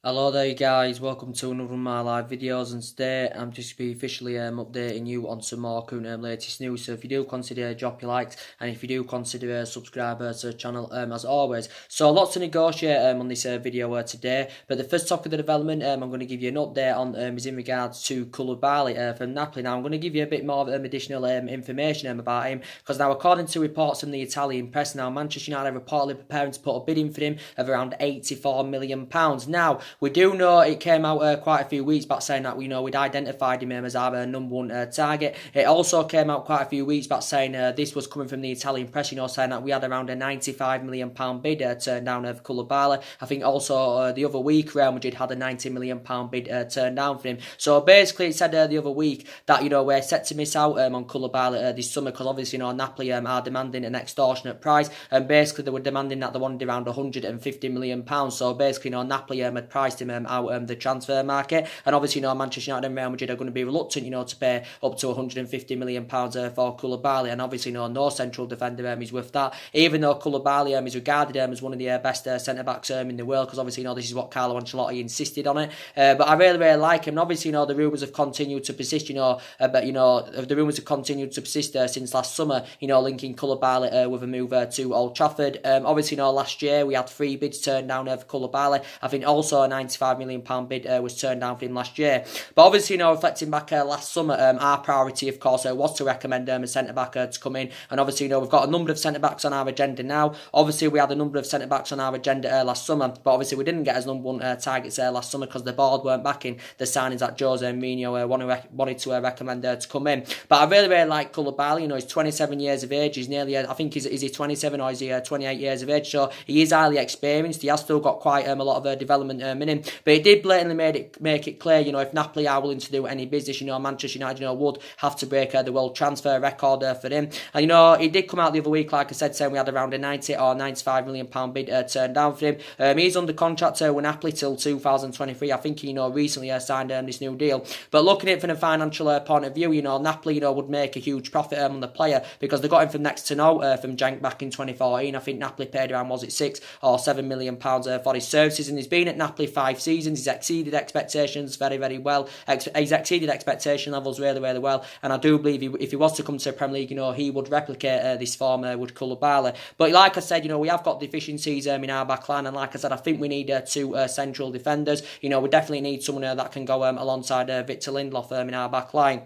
Hello there guys, welcome to another of my live videos, and today I'm just be officially updating you on some more current latest news. So if you do consider drop your likes, and if you do consider subscribe to the channel as always. So lots to negotiate on this video today, but the first topic of the development I'm going to give you an update on is in regards to Koulibaly from Napoli. Now I'm going to give you a bit more additional information about him, because now according to reports from the Italian press, now Manchester United are reportedly preparing to put a bid in for him of around £84 million. Now we do know it came out quite a few weeks back saying that we'd identified him as our number one target. It also came out quite a few weeks back saying this was coming from the Italian press, saying that we had around a £95 million bid turned down for Koulibaly. I think also the other week Real Madrid had a £90 million bid turned down for him. So basically it said the other week that we're set to miss out on Koulibaly this summer, because obviously Napoli are demanding an extortionate price, and basically they were demanding that they wanted around £150 million. So basically Napoli had priced him out the transfer market, and obviously Manchester United and Real Madrid are going to be reluctant to pay up to £150 million for Koulibaly, and obviously no central defender is worth that, even though Koulibaly is regarded as one of the best centre backs in the world, because obviously this is what Carlo Ancelotti insisted on it. But I really like him, and obviously the rumours have continued to persist, but the rumours have continued to persist since last summer, linking Koulibaly with a move to Old Trafford. Obviously last year we had 3 bids turned down for Koulibaly. I think also a £95 million bid was turned down for him last year. But obviously reflecting back last summer, our priority of course was to recommend a centre back to come in, and obviously we've got a number of centre backs on our agenda now. Obviously we had a number of centre backs on our agenda last summer, but obviously we didn't get as number one targets last summer because the board weren't backing the signings that Jose Mourinho wanted to recommend to come in. But I really like Koulibaly. He's 27 years of age. He's nearly, I think, is he 27 or is he 28 years of age? So he is highly experienced. He has still got quite a lot of development in him. But it did blatantly make it clear, if Napoli are willing to do any business, Manchester United, would have to break the world transfer record for him. And he did come out the other week, like I said, saying we had around a 90 or £95 million bid turned down for him. He's under contract with Napoli till 2023. I think he recently signed this new deal. But looking at it from a financial point of view, Napoli would make a huge profit on the player, because they got him for next to no from Genk back in 2014. I think Napoli paid around, was it £6 or £7 million for his services, and he's been at Napoli 5 seasons. He's exceeded expectations very well. He's exceeded expectation levels really well, and I do believe if he was to come to the Premier League, he would replicate this form with Koulibaly. But like I said, we have got deficiencies in our back line, and like I said, I think we need 2 central defenders. We definitely need someone that can go alongside Victor Lindelof in our back line.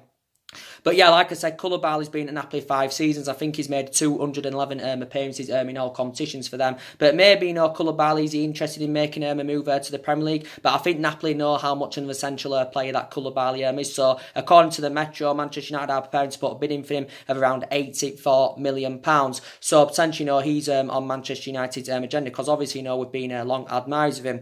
But yeah, like I said, Koulibaly's been at Napoli 5 seasons. I think he's made 211 appearances in all competitions for them. But maybe, Koulibaly's interested in making a move to the Premier League. But I think Napoli know how much of an essential player that Koulibaly is. So according to the Metro, Manchester United are preparing to put a bid in for him of around £84 million. So potentially, he's on Manchester United's agenda, because obviously, we've been long admirers of him.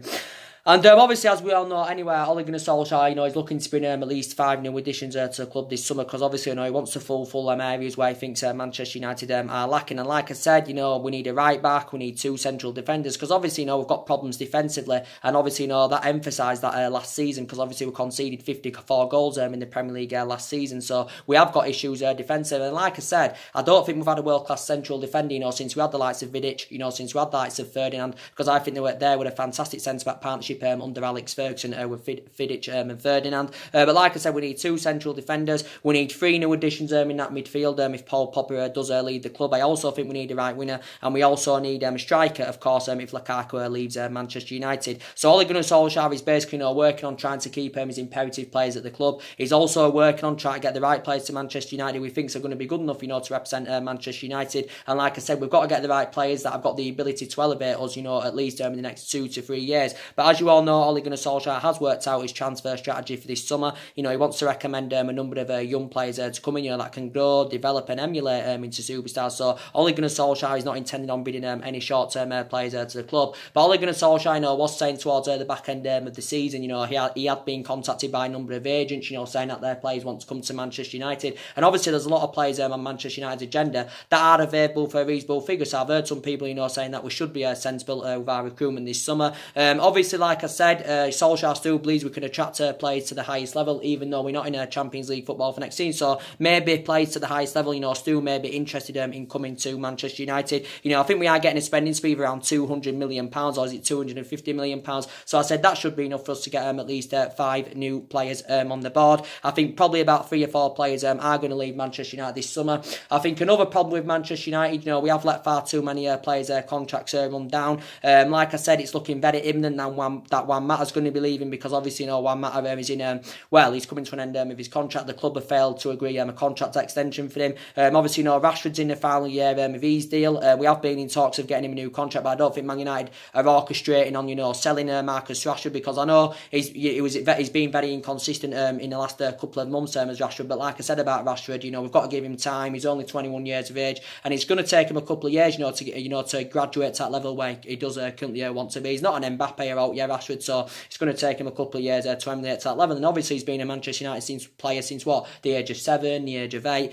And obviously, as we all know, anyway, Ole Gunnar Solskjaer, is looking to bring at least 5 new additions to the club this summer, because obviously, he wants to full areas where he thinks Manchester United are lacking. And like I said, we need a right back, we need 2 central defenders, because obviously, we've got problems defensively, and obviously, that emphasised that last season, because obviously we conceded 54 goals in the Premier League last season, so we have got issues defensively. And like I said, I don't think we've had a world-class central defender, since we had the likes of Vidic, since we had the likes of Ferdinand, because I think they were there with a fantastic centre-back partnership under Alex Ferguson with Vidic and Ferdinand. But like I said, we need 2 central defenders. We need 3 new additions in that midfield if Paul Pogba does lead the club. I also think we need a right winger, and we also need a striker, of course, if Lukaku leaves Manchester United. So Ole Gunnar Solskjaer is basically working on trying to keep his imperative players at the club. He's also working on trying to get the right players to Manchester United who he thinks are going to be good enough to represent Manchester United. And like I said, we've got to get the right players that have got the ability to elevate us at least in the next 2 to 3 years. But as you all know, Ole Gunnar Solskjaer has worked out his transfer strategy for this summer. He wants to recommend a number of young players to come in, that can grow, develop and emulate into superstars. So Ole Gunnar Solskjaer is not intending on bidding any short-term players to the club. But Ole Gunnar Solskjaer, was saying towards the back end of the season, he had been contacted by a number of agents, saying that their players want to come to Manchester United. And obviously there's a lot of players on Manchester United's agenda that are available for a reasonable figure. So I've heard some people, saying that we should be sensible with our recruitment this summer. Obviously, like like I said, Solskjaer still believes we can attract players to the highest level, even though we're not in a Champions League football for next season. So maybe players to the highest level, still may be interested in coming to Manchester United. I think we are getting a spending spree of around £200 million, or is it £250 million? So I said that should be enough for us to get at least 5 new players on the board. I think probably about 3 or 4 players are going to leave Manchester United this summer. I think another problem with Manchester United, we have let far too many players' contracts run down. Like I said, it's looking very imminent that Juan Mata's going to be leaving, because obviously Juan Mata is in he's coming to an end of his contract. The club have failed to agree a contract extension for him. Obviously Rashford's in the final year of his deal. We have been in talks of getting him a new contract, but I don't think Man United are orchestrating on selling Marcus Rashford, because I know he's been very inconsistent in the last couple of months as Rashford. But like I said about Rashford, we've got to give him time. He's only 21 years of age, and it's going to take him a couple of years, to graduate to that level where he does currently want to be. He's not an Mbappe out here, Rashford, so it's going to take him a couple of years to emulate to that level. And obviously he's been a Manchester United player since the age of 7, the age of 8.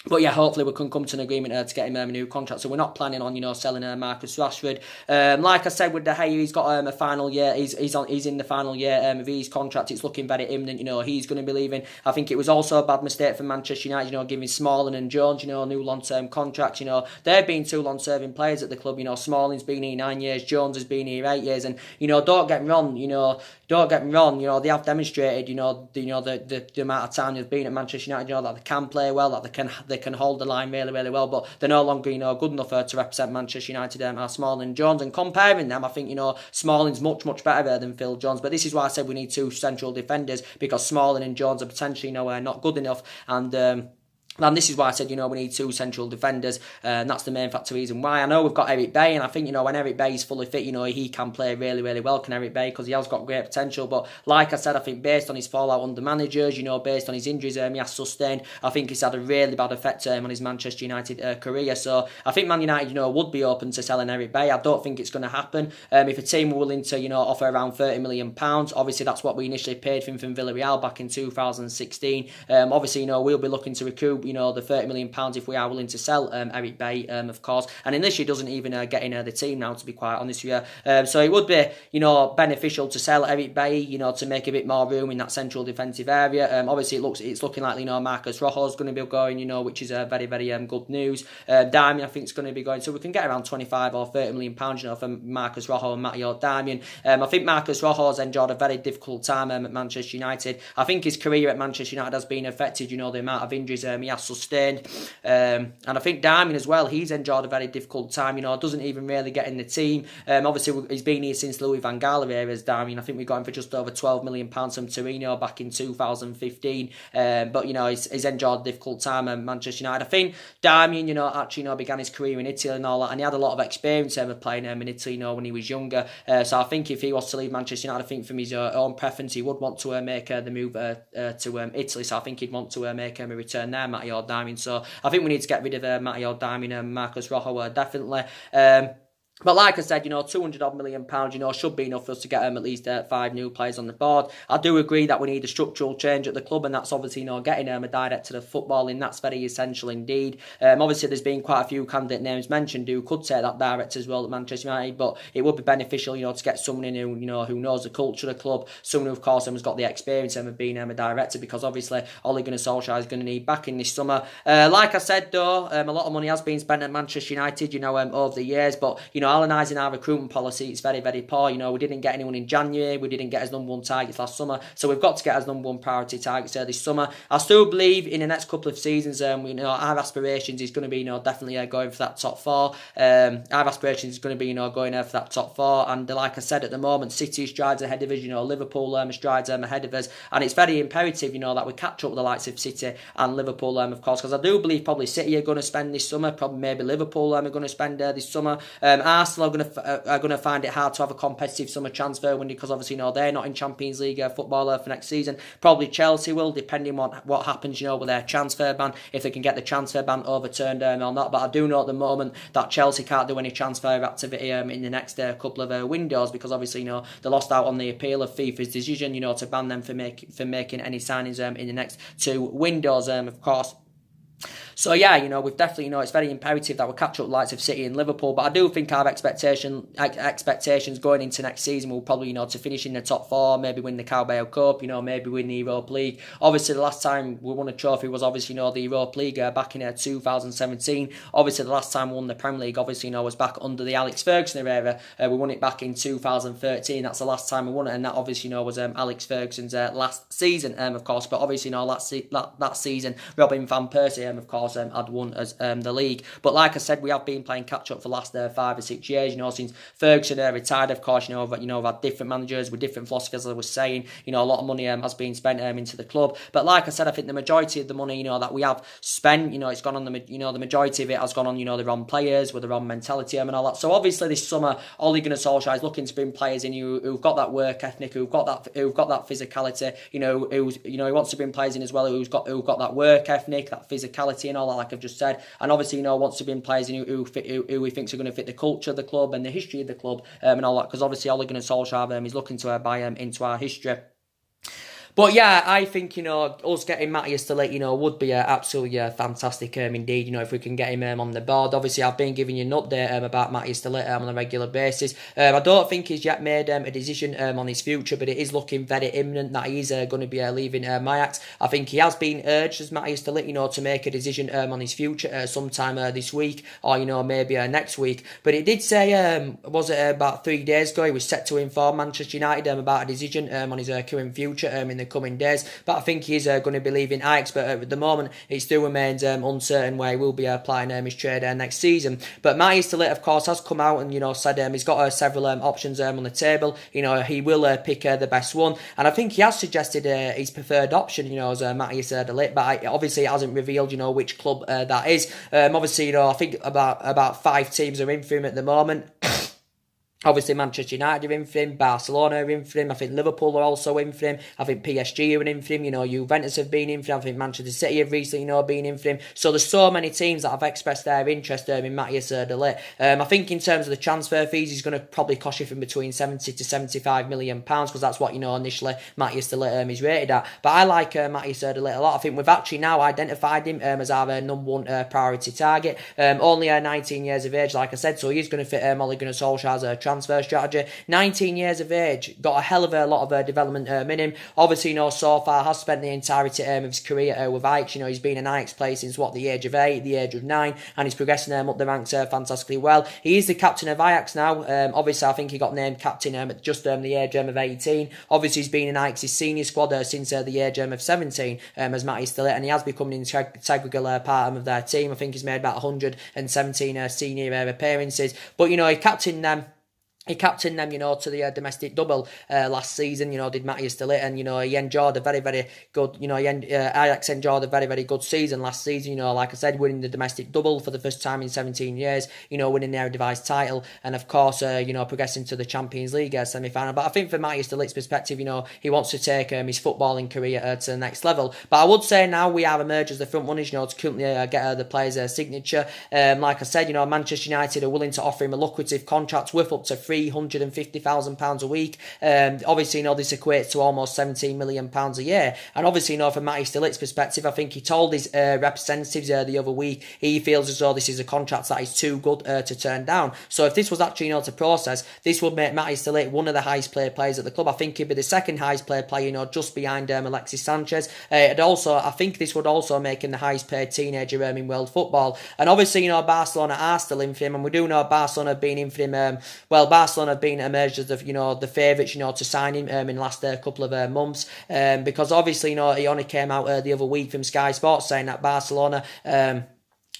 But yeah, hopefully we can come to an agreement to get him a new contract. So we're not planning on selling Marcus Rashford. Like I said with De Gea, he's got a final year. He's in the final year of his contract. It's looking very imminent. He's going to be leaving. I think it was also a bad mistake for Manchester United. Giving Smalling and Jones new long-term contracts. They've been 2 long-serving players at the club. Smalling's been here 9 years. Jones has been here 8 years. And don't get me wrong. They have demonstrated, the amount of time they've been at Manchester United, that they can play well, that they can hold the line really, really well, but they're no longer, good enough to represent Manchester United, are Smalling and Jones. And comparing them, I think, Smalling's much, much better than Phil Jones. But this is why I said we need 2 central defenders, because Smalling and Jones are potentially, not good enough. And this is why I said, we need 2 central defenders, and that's the main factor reason why. I know we've got Eric Bailly, and I think, when Eric Bailly's fully fit, he can play really, really well, can Eric Bailly, because he has got great potential. But like I said, I think based on his fallout under managers, based on his injuries he has sustained, I think it's had a really bad effect on his Manchester United career. So I think Man United, would be open to selling Eric Bailly. I don't think it's going to happen. If a team were willing to, offer around £30 million, obviously that's what we initially paid for him from Villarreal back in 2016. Obviously, we'll be looking to recoup, the £30 million if we are willing to sell Eric Bailly, of course. And initially doesn't even get in the team now, to be quite honest with you. So it would be, beneficial to sell Eric Bailly, to make a bit more room in that central defensive area. Obviously it's looking like, Marcus Rojo's going to be going, which is very, very good news. Darmian, I think, is going to be going. So we can get around 25 or £30 million, for Marcus Rojo and Matteo Darmian. I think Marcus Rojo's enjoyed a very difficult time at Manchester United. I think his career at Manchester United has been affected, the amount of injuries he has sustained. And I think Darmian as well, he's enjoyed a very difficult time, doesn't even really get in the team. Obviously he's been here since Louis van Gaal eras, Darmian. I think we got him for just over £12 million from Torino back in 2015. But he's enjoyed a difficult time at Manchester United. I think Darmian, actually, began his career in Italy and all that, and he had a lot of experience of playing in Italy, when he was younger. So I think if he was to leave Manchester United, I think from his own preference, he would want to make the move to Italy. So I think he'd want to make a return there, Matteo Darmian. So I think we need to get rid of Matteo Darmian and Marcus Rojo, definitely. But like I said, £200 million, should be enough for us to get at least 5 new players on the board. I do agree that we need a structural change at the club, and that's obviously, getting a director of footballing. That's very essential indeed. Obviously, there's been quite a few candidate names mentioned who could take that director's role at Manchester United, but it would be beneficial, to get someone in who knows the culture of the club, someone who, of course, has got the experience of being a director, because obviously Ole Gunnar Solskjaer is going to need backing this summer. Like I said, though, a lot of money has been spent at Manchester United, over the years, but, analysing our recruitment policy, it's very, very poor. We didn't get anyone in January. We didn't get as number 1 targets last summer. So we've got to get as number 1 priority targets this summer. I still believe in the next couple of seasons, our aspirations is going to be, definitely going for that top 4. Our aspirations is going to be, going for that top 4. And like I said, at the moment, City strides ahead of us. Liverpool strides ahead of us. And it's very imperative, that we catch up with the likes of City and Liverpool, of course, because I do believe probably City are going to spend this summer. Probably maybe Liverpool are going to spend this summer. Arsenal are going to find it hard to have a competitive summer transfer window, because obviously they're not in Champions League football for next season. Probably Chelsea will, depending on what happens with their transfer ban, if they can get the transfer ban overturned or not. But I do know at the moment that Chelsea can't do any transfer activity in the next couple of windows, because obviously they lost out on the appeal of FIFA's decision to ban them for making any signings in the next 2 windows, of course. So yeah, we've definitely, it's very imperative that we catch up the likes of City and Liverpool. But I do think our expectations going into next season will probably, to finish in the top four, maybe win the Carabao Cup, maybe win the Europa League. Obviously, the last time we won a trophy was obviously, the Europa League back in 2017. Obviously, the last time we won the Premier League, obviously, was back under the Alex Ferguson era. We won it back in 2013. That's the last time we won it, and that obviously, was Alex Ferguson's last season, of course. But obviously, that season, Robin van Persie, of course, had won as the league. But like I said, we have been playing catch up for the last 5 or 6 years. Since Ferguson retired, of course. We've had different managers with different philosophies. As I was saying, a lot of money has been spent into the club. But like I said, I think the majority of the money, that we have spent, it's gone on the majority of it has gone on, the wrong players with the wrong mentality and all that. So obviously this summer, Ole Gunnar Solskjaer is looking to bring players in who've got that work ethic, who've got that physicality. He wants to bring players in as well who've got that work ethic, that physicality and all that, like I've just said. And obviously, wants to bring players in who he thinks are going to fit the culture of the club and the history of the club and all that. Because obviously, Ole Gunnar Solskjaer is looking to buy into our history. But yeah, I think, us getting Matthias de Ligt, would be absolutely fantastic indeed, if we can get him on the board. Obviously, I've been giving you an update about Matthias de Ligt on a regular basis. I don't think he's yet made a decision on his future, but it is looking very imminent that he's going to be leaving Ajax. I think he has been urged as Matthias de Ligt, to make a decision on his future sometime this week or, maybe next week. But it did say, was it about 3 days ago, he was set to inform Manchester United about a decision on his current future in the coming days. But I think he's going to be leaving Ajax, but at the moment it still remains uncertain where he will be applying his trade next season. But Matthias de Ligt, of course, has come out and said he's got several options on the table. He will pick the best one, and I think he has suggested his preferred option, as Matthias de Ligt, but obviously it hasn't revealed which club that is. Obviously, I think about 5 teams are in for him at the moment. Obviously, Manchester United are in for him, Barcelona are in for him, I think Liverpool are also in for him, I think PSG are in for him, Juventus have been in for him, I think Manchester City have recently, been in for him. So there's so many teams that have expressed their interest in Matthias de Ligt. I think in terms of the transfer fees, he's going to probably cost you from between 70 to 75 million pounds, because that's what, initially Matthias de Ligt is rated at. But I like Matthias de Ligt a lot. I think we've actually now identified him as our number one priority target. Only 19 years of age, like I said, so he's going to fit Ole Gunnar Solskjaer's transfer strategy. 19 years of age, got a hell of a lot of development in him. Obviously, so far has spent the entirety of his career with Ajax. He's been an Ajax player since the age of 8, the age of 9, and he's progressing up the ranks fantastically well. He is the captain of Ajax now. Obviously, I think he got named captain at just the age of 18. Obviously, he's been in Ajax's senior squad since the age of 17 as Matthias de Ligt, and he has become an integral part of their team. I think he's made about 117 senior appearances. But, he captained them. He captained them, to the domestic double last season, did Matthias de Ligt, and, he enjoyed a very, very good, Ajax enjoyed a very, very good season last season, like I said, winning the domestic double for the first time in 17 years, winning the Eredivisie title, and of course, progressing to the Champions League semi-final. But I think from Matthias de Ligt's perspective, he wants to take his footballing career to the next level. But I would say now we have emerged as the front runners, to currently get the player's signature. Like I said, Manchester United are willing to offer him a lucrative contract worth up to £350,000 a week. Obviously, this equates to almost £17 million a year. And obviously, from Matthias de Ligt's perspective, I think he told his representatives the other week he feels as though this is a contract that is too good to turn down. So if this was actually to process, this would make Matthias de Ligt one of the highest paid players at the club. I think he'd be the second highest paid player, just behind Alexis Sanchez. And also, I think this would also make him the highest paid teenager in world football. And obviously, Barcelona are still in for him, and we do know Barcelona have been in for him. Barcelona have been emerged as the favourites, to sign him in the last couple of months. Because obviously, he only came out the other week from Sky Sports saying that Barcelona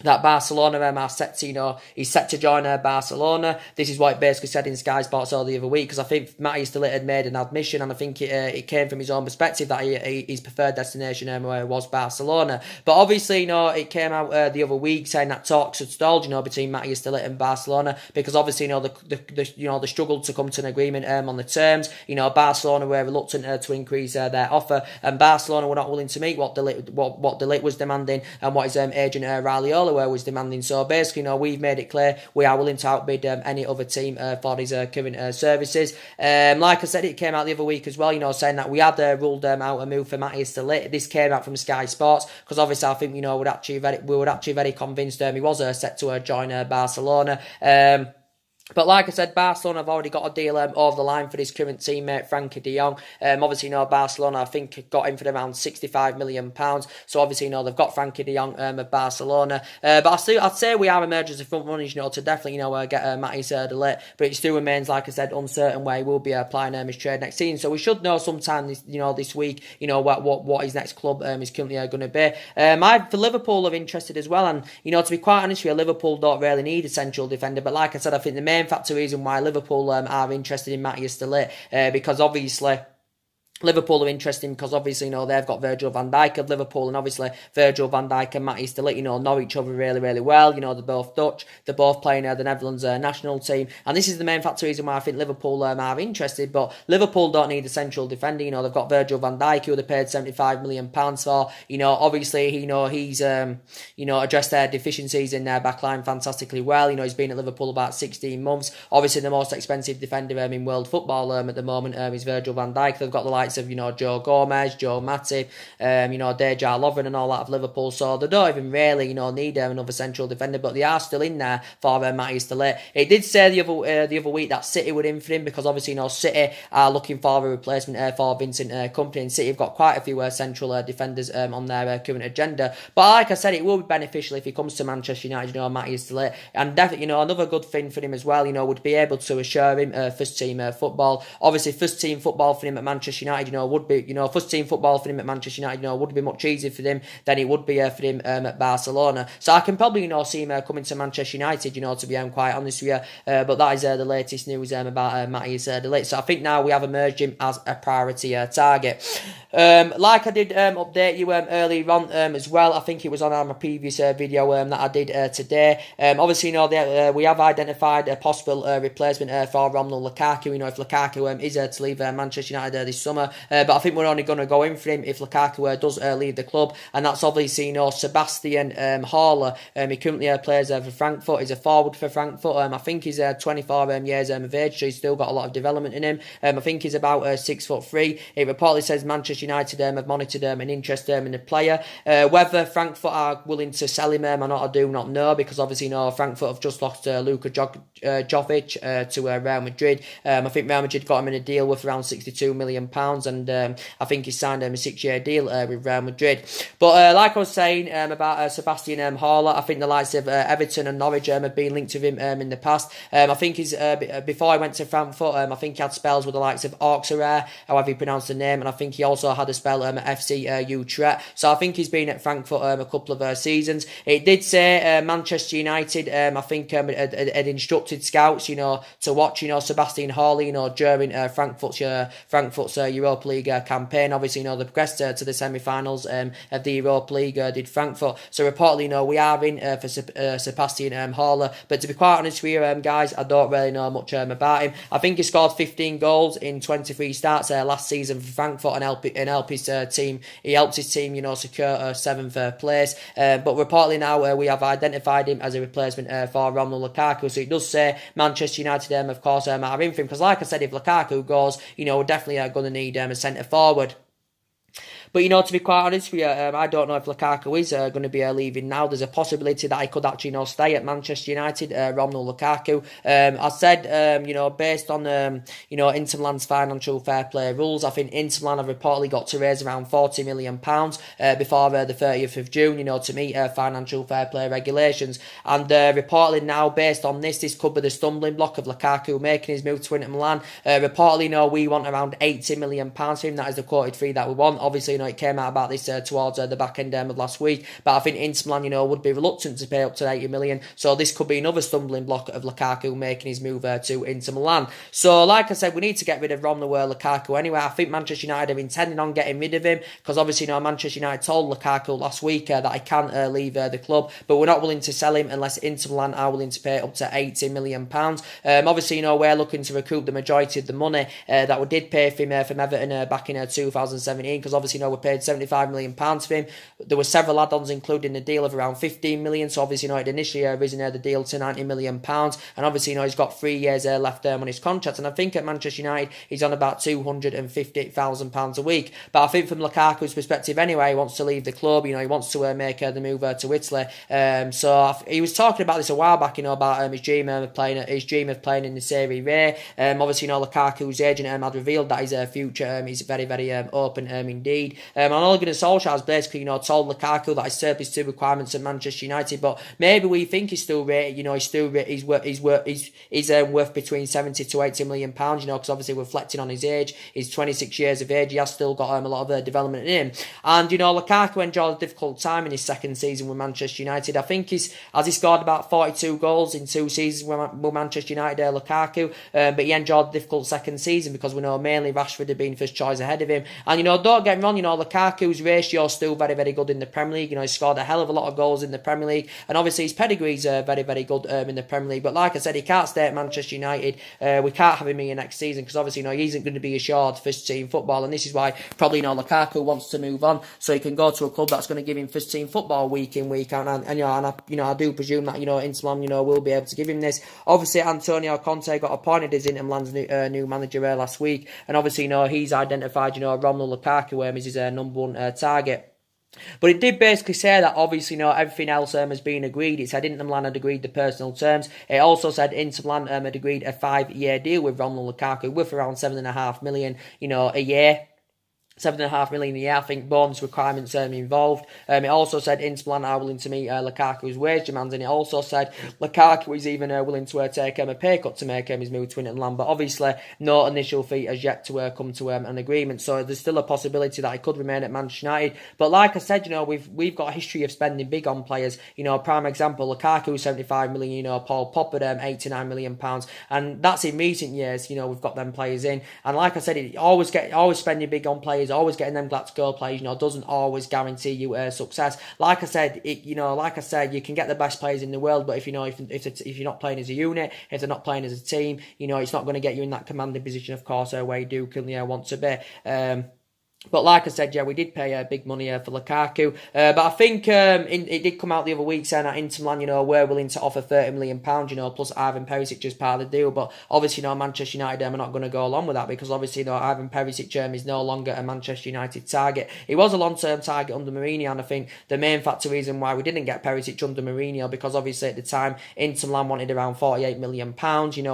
are set to, he's set to join Barcelona. This is what it basically said in Sky Sports all the other week, because I think Matthias de Ligt had made an admission, and I think it came from his own perspective that his preferred destination was Barcelona. But obviously, it came out the other week saying that talks had stalled, between Matthias de Ligt and Barcelona, because obviously, they struggled to come to an agreement on the terms. Barcelona were reluctant to increase their offer, and Barcelona were not willing to meet what de Ligt was demanding and what his agent Raiola well, who was demanding. So basically, we've made it clear we are willing to outbid any other team for his current services. Like I said, it came out the other week as well, saying that we had ruled out a move for Matthias de Ligt. This came out from Sky Sports, because obviously I think, we were actually very convinced he was set to join Barcelona. But like I said, Barcelona have already got a deal over the line for his current teammate, Frankie de Jong. Obviously, Barcelona, I think, got him for around £65 million. So obviously, they've got Frankie de Jong of Barcelona. But I'd say we are emerging as front runners, to definitely, get Matthias de Ligt. But it still remains, like I said, uncertain where he will be applying his trade next season. So we should know sometime this week, what his next club is currently going to be. For Liverpool are interested as well. And, to be quite honest with you, Liverpool don't really need a central defender. But like I said, I think the main factor reason why Liverpool are interested in Matthias de Ligt, because obviously Liverpool are interesting because obviously, they've got Virgil van Dijk of Liverpool, and obviously Virgil van Dijk and Matthias de Ligt, know each other really, really well. They're both Dutch. They're both playing the Netherlands national team. And this is the main factor reason why I think Liverpool are interested. But Liverpool don't need a central defender. They've got Virgil van Dijk, who they paid £75 million for. Obviously, he's, addressed their deficiencies in their backline fantastically well. He's been at Liverpool about 16 months. Obviously, the most expensive defender in world football at the moment is Virgil van Dijk. They've got the likes of, Joe Gomez, Joe Matip, Dejan Lovren and all that of Liverpool. So they don't even really, need another central defender, but they are still in there for Matthias de Ligt. It did say the other week that City were in for him, because obviously, City are looking for a replacement for Vincent Kompany, and City have got quite a few central defenders on their current agenda. But like I said, it will be beneficial if he comes to Manchester United, Matthias de Ligt, and definitely, another good thing for him as well, would be able to assure him first team football. Obviously, first team football for him at Manchester United, would be, first team football for him at Manchester United, would be much easier for him than it would be for him at Barcelona. So I can probably, see him coming to Manchester United, to be quite honest with you. But that is the latest news about Matthias de Ligt. So I think now we have emerged him as a priority target. Like I did update you earlier on as well. I think it was on my previous video that I did today. Obviously, we have identified a possible replacement for Romelu Lukaku. If Lukaku is to leave Manchester United this summer. But I think we're only going to go in for him if Lukaku does leave the club. And that's obviously, Sebastian Haller. He currently plays for Frankfurt. He's a forward for Frankfurt. I think he's 24 years of age, so he's still got a lot of development in him. I think he's about 6'3". It reportedly says Manchester United have monitored an interest in the player. Whether Frankfurt are willing to sell him or not, I do not know, because obviously, Frankfurt have just lost Luka Jovic to Real Madrid. I think Real Madrid got him in a deal worth around £62 million, and I think he signed a 6-year deal with Real Madrid. But like I was saying about Sebastian Haller, I think the likes of Everton and Norwich have been linked to him in the past. I think he's before he went to Frankfurt, I think he had spells with the likes of Auxerre, however you pronounce the name, and I think he also had a spell at FC Utrecht. So I think he's been at Frankfurt a couple of seasons. It did say Manchester United, I think, had instructed scouts, to watch, Sebastian Haller, during Frankfurt's Europa League campaign. Obviously, they progressed to the semi-finals of the Europa League, did Frankfurt. So reportedly, we are in for Sebastian Haller. But to be quite honest with you, guys, I don't really know much about him. I think he scored 15 goals in 23 starts last season for Frankfurt, and helped his team. He helped his team, secure 7th place. But reportedly now we have identified him as a replacement for Romelu Lukaku. So it does say Manchester United, of course, are in for him, because like I said, if Lukaku goes, we're definitely going to need a centre forward. But, to be quite honest with you, I don't know if Lukaku is going to be leaving now. There's a possibility that he could actually, stay at Manchester United, Romelu Lukaku. I said, based on, Inter Milan's financial fair play rules, I think Inter Milan have reportedly got to raise around £40 million before the 30th of June, to meet financial fair play regulations. And reportedly now, based on this could be the stumbling block of Lukaku making his move to Inter Milan. Reportedly, we want around £80 million for him. That is the quoted fee that we want. Obviously, it came out about this towards the back end of last week, but I think Inter Milan, would be reluctant to pay up to 80 million. So this could be another stumbling block of Lukaku making his move to Inter Milan. So like I said, we need to get rid of Romelu Lukaku anyway. I think Manchester United are intending on getting rid of him, because obviously, Manchester United told Lukaku last week that he can't leave the club, but we're not willing to sell him unless Inter Milan are willing to pay up to £80 million. Obviously, we're looking to recoup the majority of the money that we did pay for him from Everton back in 2017, because obviously, we paid £75 million for him. There were several add-ons including the deal of around 15 million. So obviously, it initially risen the deal to £90 million. And obviously, he's got 3 years left on his contract. And I think at Manchester United, he's on about £250,000 a week. But I think from Lukaku's perspective anyway, he wants to leave the club. He wants to make the move to Italy. So he was talking about this a while back, about his dream of playing in the Serie A. Obviously, Lukaku's agent had revealed that his future is very, very open indeed. And Ole Gunnar Solskjaer has basically, told Lukaku that he's served his 2 requirements at Manchester United, but maybe we think he's still rated. He's worth between 70 to 80 million pounds. Because obviously reflecting on his age, he's 26 years of age. He has still got a lot of development in him. And Lukaku enjoyed a difficult time in his second season with Manchester United. I think he scored about 42 goals in 2 seasons with Manchester United. Lukaku, but he enjoyed a difficult second season because we know mainly Rashford had been first choice ahead of him. And don't get me wrong, Lukaku's ratio is still very, very good in the Premier League. He scored a hell of a lot of goals in the Premier League, and obviously his pedigree's very, very good in the Premier League. But like I said, he can't stay at Manchester United. We can't have him here next season because obviously he isn't going to be assured first team football, and this is why probably Lukaku wants to move on so he can go to a club that's going to give him first team football week in, week out. And I do presume that Inter Milan will be able to give him this. Obviously, Antonio Conte got appointed as Inter Milan's new manager last week, and obviously he's identified Romelu Lukaku as his number 1 target. But it did basically say that obviously everything else has been agreed. It said Inter Milan had agreed the personal terms. It also said Inter Milan had agreed a 5-year deal with Romelu Lukaku worth around £7.5 million a year. £7.5 million a year, I think bonus requirements involved. It also said Inter Milan are willing to meet Lukaku's wage demands, and it also said Lukaku is even willing to take a pay cut to make his move to Inter Milan. But obviously, no initial fee has yet to come to an agreement. So there's still a possibility that he could remain at Manchester United. But like I said, we've got a history of spending big on players. Prime example, Lukaku 75 million. Paul Pogba £89 million, and that's in recent years. We've got them players in, and like I said, always spending big on players. Always getting them Galactico players, doesn't always guarantee you success. Like I said, you can get the best players in the world, but if you're not playing as a unit, if they're not playing as a team, it's not going to get you in that commanding position, of course, where you do want to be. But like I said, we did pay big money for Lukaku. But I think it did come out the other week saying that Inter Milan, were willing to offer £30 million, plus Ivan Perisic as part of the deal. But obviously, Manchester United are not going to go along with that because obviously, Ivan Perisic is no longer a Manchester United target. He was a long-term target under Mourinho, and I think the main reason why we didn't get Perisic under Mourinho because obviously at the time Inter Milan wanted around £48 million.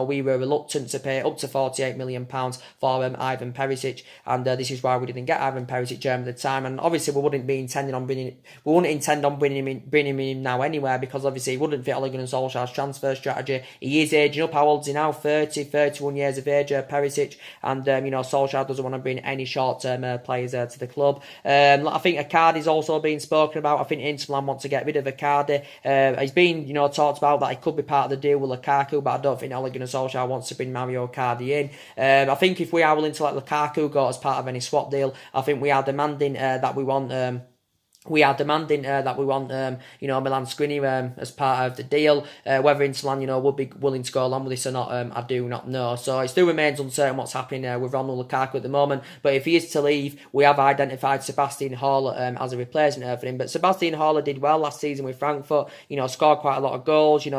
We were reluctant to pay up to £48 million for Ivan Perisic, and this is why we didn't get Ivan Perisic at the time, and obviously we wouldn't intend on bringing him in now anywhere because obviously he wouldn't fit Ole Gunnar Solskjaer's transfer strategy. He is aging up. How old is he now? 31 years of age, Perisic, and Solskjaer doesn't want to bring any short-term players to the club. I think Icardi's also being spoken about. I think Inter Milan want to get rid of Icardi. He's been talked about that he could be part of the deal with Lukaku, but I don't think Ole Gunnar Solskjaer wants to bring Mario Icardi in. I think if we are willing to let Lukaku go as part of any swap deal, I think we are demanding that we want Milan Skriniar as part of the deal. Whether Inter Milan, would be willing to go along with this or not, I do not know. So it still remains uncertain what's happening with Romelu Lukaku at the moment. But if he is to leave, we have identified Sebastian Haller as a replacement for him. But Sebastian Haller did well last season with Frankfurt. Scored quite a lot of goals. He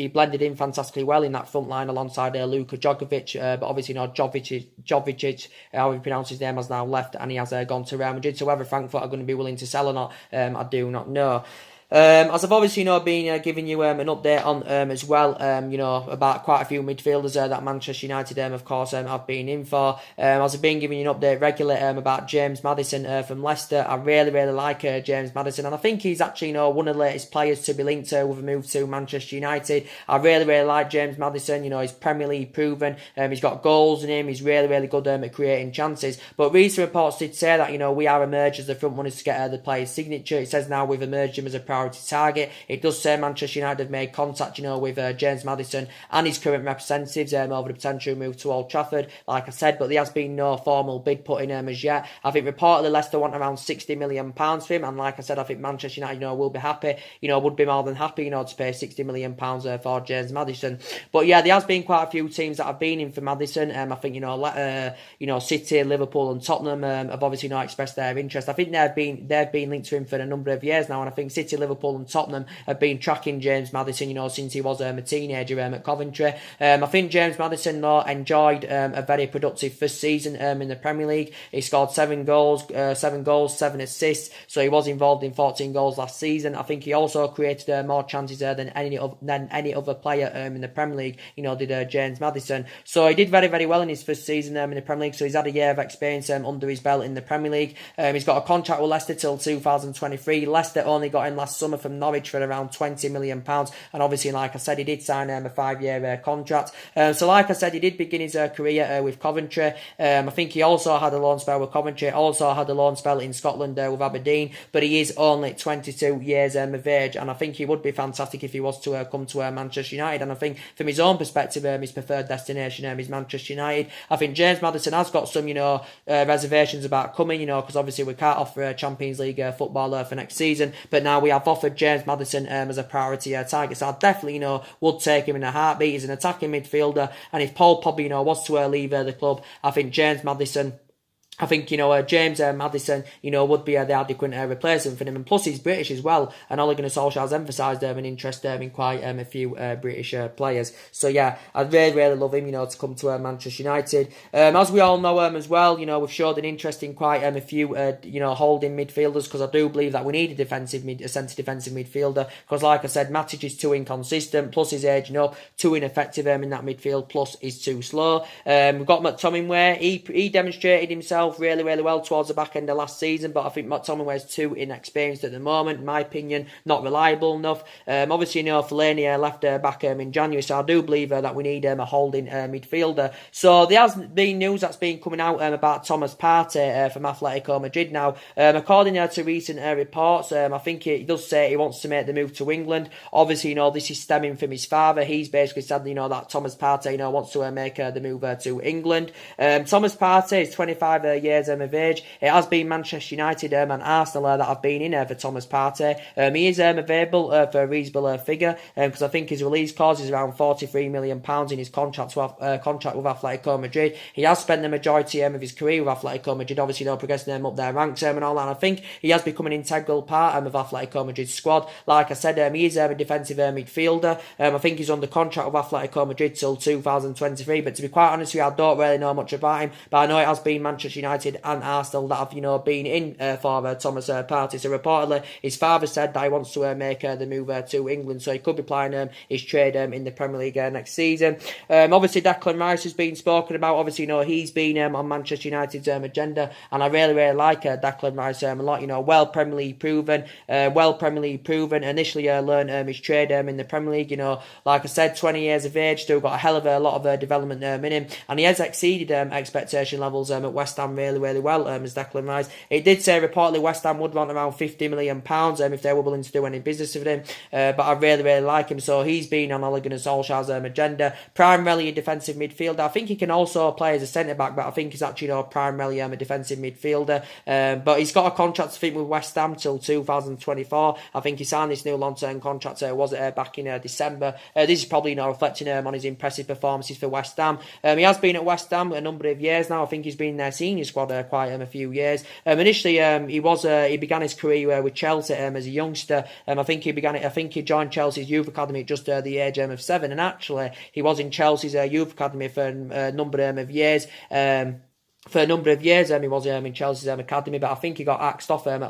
blended in fantastically well in that front line alongside Luka Jovic. But obviously, Jovic, how he pronounces his name, has now left and he has gone to Real Madrid. So whether Frankfurt are going to be willing to sell or not, I do not know. As I've obviously been giving you an update on as well, about quite a few midfielders that Manchester United, of course, have been in for. As I've been giving you an update regularly about James Maddison from Leicester. I really, really like James Maddison, and I think he's actually one of the latest players to be linked with a move to Manchester United. I really, really like James Maddison. He's Premier League proven. He's got goals in him. He's really, really good at creating chances. But recent reports did say that we are emerged as the front runners to get the player's signature. It says now we've emerged him as a priority priority target. It does say Manchester United have made contact, with James Maddison and his current representatives over the potential move to Old Trafford, like I said, but there has been no formal bid put in as yet. I think reportedly Leicester want around £60 million for him, and like I said, I think Manchester United, will be happy, would be more than happy, to pay £60 million for James Maddison. But yeah, there has been quite a few teams that have been in for Maddison. I think, City, Liverpool and Tottenham have obviously not expressed their interest. I think they've been linked to him for a number of years now, and I think City, Liverpool and Tottenham have been tracking James Maddison, since he was a teenager at Coventry. I think James Maddison, though, enjoyed a very productive first season in the Premier League. He scored 7 goals, 7 assists, so he was involved in 14 goals last season. I think he also created more chances than any other player in the Premier League, did James Maddison. So he did very, very well in his first season in the Premier League, so he's had a year of experience under his belt in the Premier League. He's got a contract with Leicester till 2023. Leicester only got him last summer from Norwich for around £20 million, and obviously, like I said, he did sign a 5-year contract. So like I said, he did begin his career with Coventry. I think he also had a loan spell with Coventry, also had a loan spell in Scotland with Aberdeen, but he is only 22 years of age, and I think he would be fantastic if he was to come to Manchester United. And I think from his own perspective, his preferred destination is Manchester United. I think James Maddison has got some, reservations about coming, because obviously we can't offer a Champions League footballer for next season, but now we have offered James Maddison as a priority target, so I definitely, would take him in a heartbeat. He's an attacking midfielder, and if Paul Pogba, was to leave the club, I think James Maddison would be the adequate replacement for him. And plus, he's British as well. And Ole Gunnar Solskjaer has emphasised an interest in quite a few British players. So yeah, I'd really, really love him, to come to Manchester United. As we all know as well, we've showed an interest in quite a few, holding midfielders, because I do believe that we need a centre defensive midfielder. Because like I said, Matic is too inconsistent. Plus, he's aging up, too ineffective in that midfield. Plus, he's too slow. We've got McTominay. He demonstrated himself really, really well towards the back end of last season, but I think McTominay is too inexperienced at the moment, in my opinion, not reliable enough. Obviously, Fellaini left back in January, so I do believe that we need a holding midfielder. So there has been news that's been coming out about Thomas Partey from Atletico Madrid now. According to recent reports, I think he does say he wants to make the move to England. Obviously, this is stemming from his father. He's basically said, that Thomas Partey, wants to make the move to England. Thomas Partey is 25 years of age. It has been Manchester United and Arsenal that have been in for Thomas Partey. He is available for a reasonable figure, because I think his release clause is around £43 million in his contract with Atletico Madrid. He has spent the majority of his career with Atletico Madrid, obviously progressing them up their ranks and all that, and I think he has become an integral part of Atletico Madrid's squad. Like I said, he is a defensive midfielder. I think he's under contract with Atletico Madrid till 2023, but to be quite honest with you, I don't really know much about him, but I know it has been Manchester United and Arsenal that have, been in for Thomas Partey. So reportedly, his father said that he wants to make the move to England, so he could be playing his trade in the Premier League next season. Obviously, Declan Rice has been spoken about. Obviously, he's been on Manchester United's agenda, and I really, really like Declan Rice a lot. Well Premier League proven. Initially, learned his trade in the Premier League. Like I said, 20 years of age, still got a hell of a lot of development in him, and he has exceeded expectation levels at West Ham really, really well as Declan Rice. It did say reportedly West Ham would want around £50 million if they were willing to do any business with him, but I really, really like him. So he's been on Ole Gunnar Solskjaer's agenda. Primarily a defensive midfielder. I think he can also play as a centre-back, but I think he's actually primarily a defensive midfielder. But he's got a contract, I think, with West Ham till 2024. I think he signed this new long-term contract, back in December. This is probably reflecting on his impressive performances for West Ham. He has been at West Ham a number of years now. I think he's been in their senior squad quite a few years. Initially, he began his career with Chelsea as a youngster. I think he joined Chelsea's youth academy at just the age of 7, and actually he was in Chelsea's youth academy for a number of years. For a number of years, he was in Chelsea's academy, but I think he got axed off at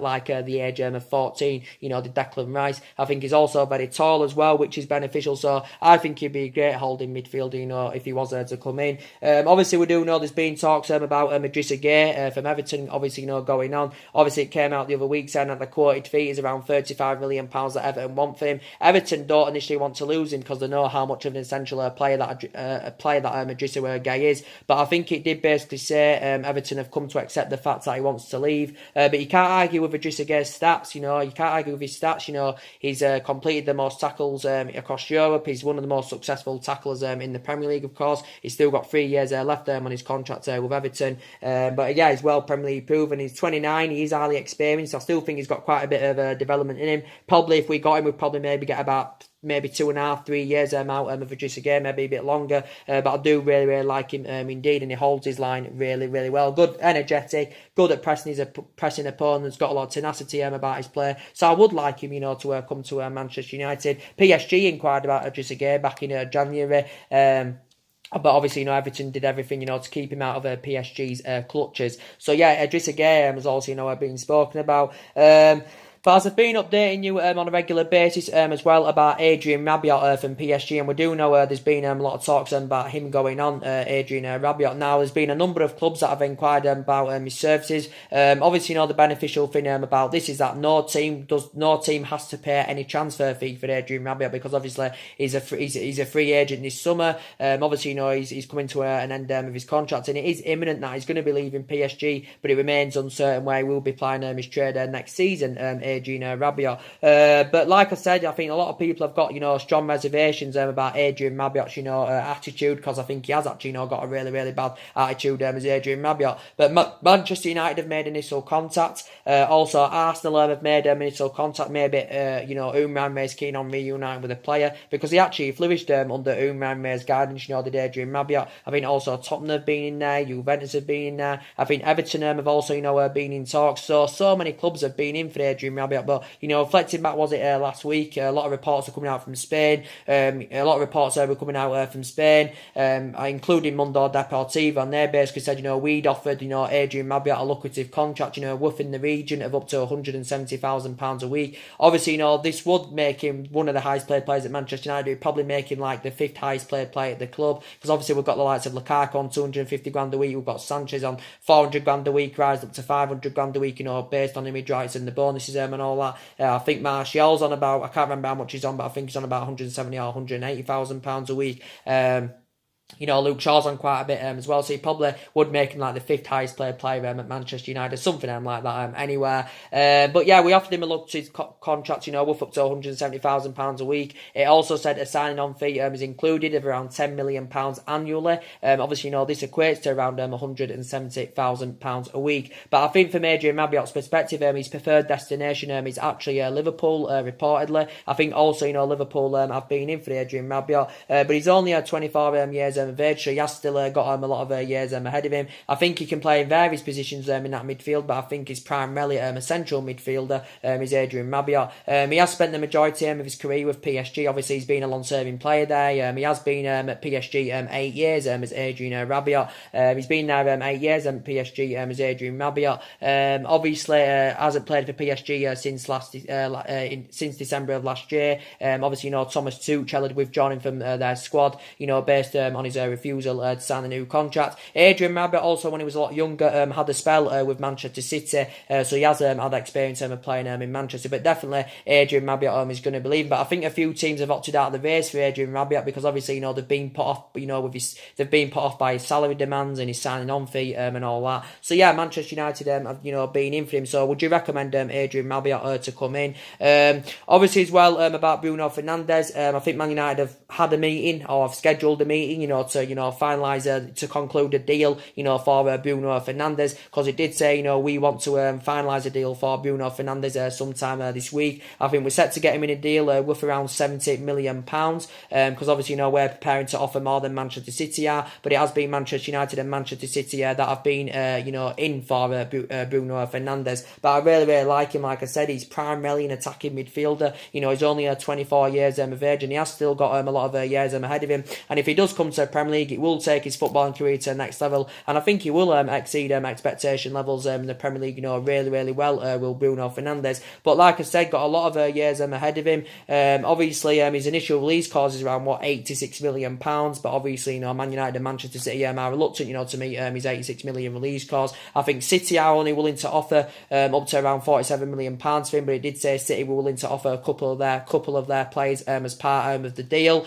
the age of 14, the Declan Rice. I think he's also very tall as well, which is beneficial, so I think he'd be a great holding midfielder, if he was to come in. Obviously, we do know there's been talks about Idrissa Gueye from Everton, obviously, going on. Obviously, it came out the other week saying that the quoted fee is around £35 million that Everton want for him. Everton don't initially want to lose him because they know how much of an essential player that Idrissa Gueye is, but I think it did basically say Everton have come to accept the fact that he wants to leave. But you can't argue with Idrissa Gueye's stats. You can't argue with his stats. He's completed the most tackles across Europe. He's one of the most successful tacklers in the Premier League, of course. He's still got 3 years left on his contract with Everton. But yeah, he's well Premier League proven. He's 29. He's highly experienced. I still think he's got quite a bit of development in him. Probably if we got him, we'd probably maybe get about 2.5, 3 years out of Idrissa Gueye, maybe a bit longer. But I do really, really like him indeed, and he holds his line really, really well. Good, energetic, good at pressing opponents, got a lot of tenacity about his play. So I would like him, to come to Manchester United. PSG inquired about Idrissa Gueye back in January. But obviously, Everton did everything, to keep him out of PSG's clutches. So yeah, Idrissa Gueye has also, been spoken about. But as I've been updating you on a regular basis as well about Adrien Rabiot from PSG, and we do know there's been a lot of talks about him going on, Adrien Rabiot. Now, there's been a number of clubs that have inquired about his services. Obviously, the beneficial thing about this is that no team has to pay any transfer fee for Adrien Rabiot, because obviously he's a free agent this summer. Obviously, he's coming to an end of his contract, and it is imminent that he's going to be leaving PSG, but it remains uncertain where he will be playing his trade next season. Adrien Rabiot. But like I said, I think a lot of people have got, strong reservations about Adrien Rabiot's, attitude, because I think he has actually, got a really, really bad attitude as Adrien Rabiot. But Manchester United have made initial contact. Also, Arsenal have made initial contact. Maybe, Umran May's keen on reuniting with a player, because he actually flourished under Umran May's guidance, did Adrien Rabiot. I think also Tottenham have been in there, Juventus have been in there. I think Everton have also, been in talks. So many clubs have been in for Adrien Rabiot. But, reflecting back, was it last week? A lot of reports are coming out from Spain. A lot of reports were coming out from Spain, including Mundo Deportivo, and they basically said, we'd offered, Adrien Rabiot a lucrative contract, worth in the region of up to £170,000 a week. Obviously, this would make him one of the highest paid players at Manchester United. It would probably make him like the 5th highest paid player at the club, because obviously we've got the likes of Lukaku on 250 grand a week. We've got Sanchez on 400 grand a week, rised up to 500 grand a week, based on image rights and the bonuses and all that. I think Martial's on about, I can't remember how much he's on, but I think he's on about 170 or 180,000 pounds a week. Luke Shaw's on quite a bit as well, so he probably would make him like the 5th highest paid player at Manchester United, something like that anywhere. But yeah, we offered him a look to his contract, worth up to £170,000 a week. It also said a signing on fee is included of around £10 million annually. Obviously, this equates to around £170,000 a week. But I think from Adrien Rabiot's perspective, his preferred destination is actually Liverpool, reportedly. I think also, Liverpool have been in for Adrien Rabiot, but he's only 24 years of age, so he has still got a lot of years ahead of him. I think he can play in various positions in that midfield, but I think he's primarily a central midfielder, is Adrien Rabiot. He has spent the majority of his career with PSG. Obviously, he's been a long-serving player there. He has been at PSG 8 years as Adrien Rabiot. He's been there 8 years at PSG as Adrien Rabiot. Obviously, hasn't played for PSG since December of last year. Obviously, Thomas Tuchel had withdrawn him from their squad, based on his refusal to sign a new contract. Adrien Rabiot also, when he was a lot younger, had a spell with Manchester City, so he has had experience of playing in Manchester. But definitely Adrien Rabiot is going to believe. But I think a few teams have opted out of the race for Adrien Rabiot, because obviously they've been put off, they've been put off by his salary demands and his signing on fee and all that. So yeah, Manchester United have been in for him. So would you recommend Adrien Rabiot to come in? Obviously as well about Bruno Fernandes, I think Man United have had a meeting, or have scheduled a meeting, to finalise to conclude a deal, for Bruno Fernandes, because it did say, we want to finalise a deal for Bruno Fernandes sometime this week. I think we're set to get him in a deal worth around £70 million, because obviously, we're preparing to offer more than Manchester City are, but it has been Manchester United and Manchester City that have been, in for Bruno Fernandes. But I really, really like him. Like I said, he's primarily an attacking midfielder. He's only 24 years of age, and he has still got a lot of years ahead of him. And if he does come to Premier League, it will take his footballing career to the next level, and I think he will exceed expectation levels in the Premier League, really, really well, will Bruno Fernandes. But like I said, got a lot of years ahead of him. Obviously, his initial release clause is around £86 million, but obviously, Man United and Manchester City are reluctant, to meet his £86 million release clause. I think City are only willing to offer up to around £47 million for him, but it did say City were willing to offer a couple of their players as part of the deal.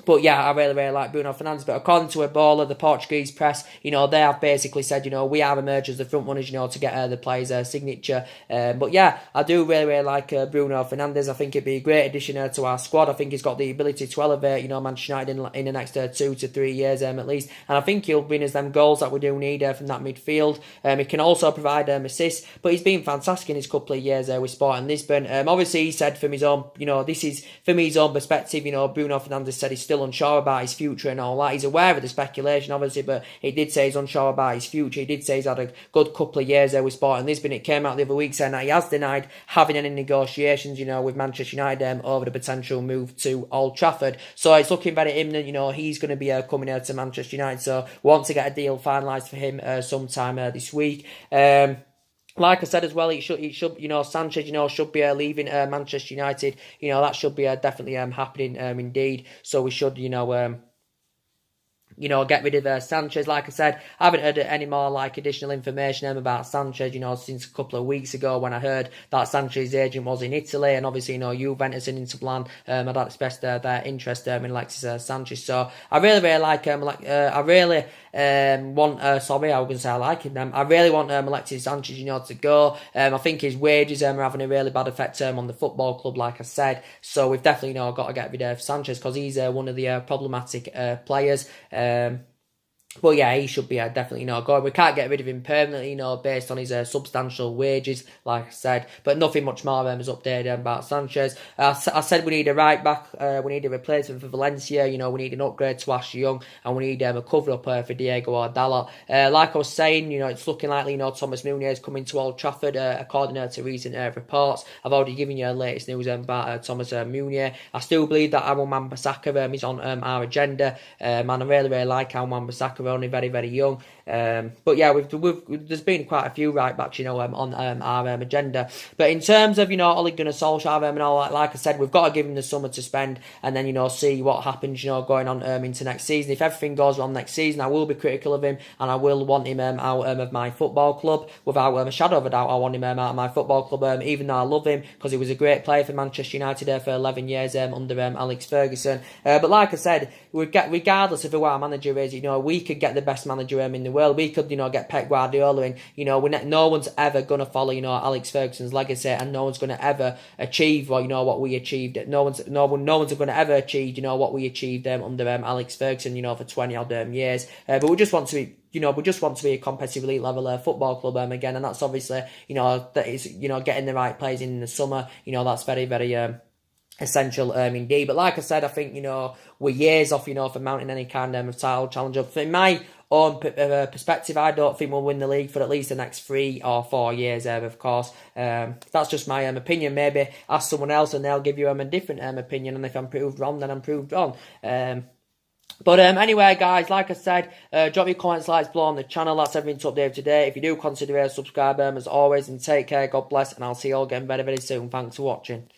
But yeah, I really, really like Bruno Fernandes. But according to Ebola, the Portuguese press, they have basically said, we have emerged as the front runners, to get the player's signature. But yeah, I do really, really like Bruno Fernandes. I think it'd be a great addition to our squad. I think he's got the ability to elevate, Manchester United in the next 2 to 3 years at least. And I think he'll bring us them goals that we do need from that midfield. He can also provide assists, but he's been fantastic in his couple of years with Sporting Lisbon. Obviously, he said from his own, this is from his own perspective. Bruno Fernandes said he's still unsure about his future and all that. He's aware of the speculation, obviously, but he did say he's unsure about his future. He did say he's had a good couple of years there with Sporting Lisbon. It came out the other week saying that he has denied having any negotiations, with Manchester United over the potential move to Old Trafford. So it's looking very imminent. He's going to be coming out to Manchester United. So we want to get a deal finalised for him sometime this week. Like I said as well, it should Sanchez, should be leaving Manchester United. That should be definitely happening indeed. So we should, get rid of Sanchez. Like I said, I haven't heard any more additional information about Sanchez, since a couple of weeks ago when I heard that Sanchez's agent was in Italy, and obviously, Juventus and Inter Milan had expressed their interest in Alexis Sanchez. So I really, really like him. I really want. Sorry, I was going to say I like him. I really want Alexis Sanchez, to go. I think his wages are having a really bad effect on the football club, like I said. So we've definitely, got to get rid of Sanchez because he's one of the problematic players. But yeah, he should be definitely going. We can't get rid of him permanently, based on his substantial wages, like I said. But nothing much more is updated about Sanchez. I said we need a right back. We need a replacement for Valencia. We need an upgrade to Ashley Young, and we need a cover up for Diego Dalot. Like I was saying, it's looking likely, Thomas Meunier is coming to Old Trafford, according to recent reports. I've already given you the latest news about Thomas Meunier. I still believe that Aaron Wan-Bissaka is on our agenda, and I really, really like Aaron Wan-Bissaka. We're only very, very young. But yeah, there's been quite a few right backs, on our agenda. But in terms of, Ole Gunnar Solskjaer and all that, like I said, we've got to give him the summer to spend and then, see what happens, going on into next season. If everything goes wrong next season, I will be critical of him and I will want him out of my football club. Without a shadow of a doubt, I want him out of my football club, even though I love him because he was a great player for Manchester United for 11 years under Alex Ferguson. But like I said, regardless of who our manager is, we could get the best manager in the world. We could, get Pep Guardiola in. No one's ever going to follow, Alex Ferguson's legacy, and no one's going to ever achieve, what we achieved. No one's going to ever achieve, what we achieved under Alex Ferguson, for 20 odd years. But we just want to be. We just want to be a competitive elite level football club again, and that's obviously, that is, getting the right players in the summer. That's very, very essential indeed. But like I said, I think, we're years off, from mounting any kind of title challenge. In my own perspective, I don't think we'll win the league for at least the next 3 or 4 years, of course. That's just my opinion. Maybe ask someone else and they'll give you a different opinion, and if I'm proved wrong, then I'm proved wrong. But anyway, guys, like I said, drop your comments, likes below on the channel. That's everything to update today. If you do consider a subscribe, as always, and take care, God bless, and I'll see you all again very, very soon. Thanks for watching.